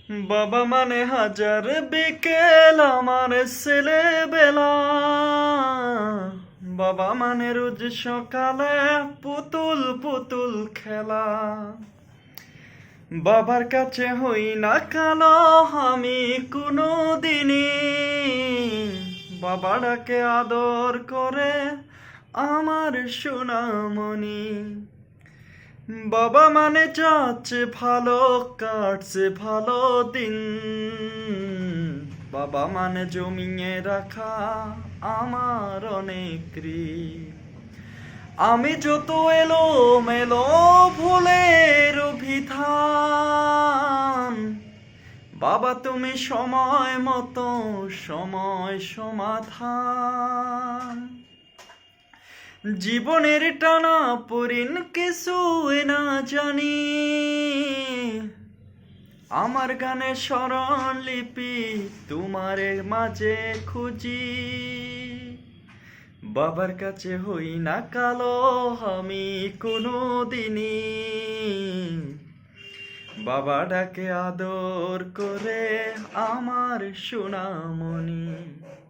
বাবা মানে হাজার বিকেল আমার ছেলেবেলা, বাবা মানে রোজ সকালে পুতুল পুতুল খেলা। বাবার কাছে হই না কালো আমি কোনো দিনই, বাবা ডাকে আদর করে আমার সোনামণি। বাবা মানে যাচ্ছে ভালো, কাটছে ভালো দিন, বাবা মানে জমিয়ে রাখা আমার অনেক ঋণ। আমি যত এলো মেলো ভুলের বিধান, বাবা তুমি সময় মতো সময় সমাধান। জীবনের টানা পরিন কিছু না জানি, আমার গানে স্মরণ লিপি তোমার মাঝে খুঁজি। বাবার কাছে হই না কালো আমি কোনো দিনই, বাবা ডাকে আদর করে আমার সোনামণি।